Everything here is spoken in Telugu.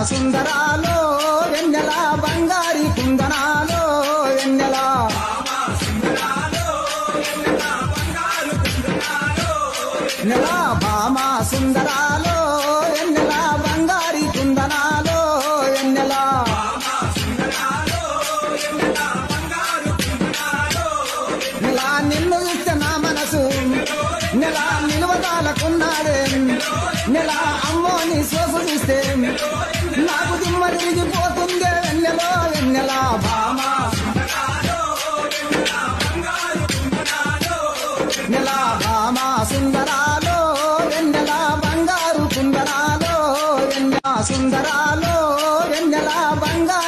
సుందరాలో వెన్నెల బంగారి కుందనాలో వెన్నెల నెల భామ సుందరాలో వెన్నెల బంగారి కుందనాలో వెన్నెల నెల నిన్ను ఇస్తే నా మనసు నెల నిలువదాలకున్నాడే నెల అమ్మో నీ సోసు చూస్తే నాకు దిమ్మ తిరిగిపోతుందే వెన్నెలో వెన్నెల భామ నెల భామ సుందరాలో వెన్నెల బంగారు కుందనాలో వెన్నెల సుందరాలో వెన్నెల బంగారు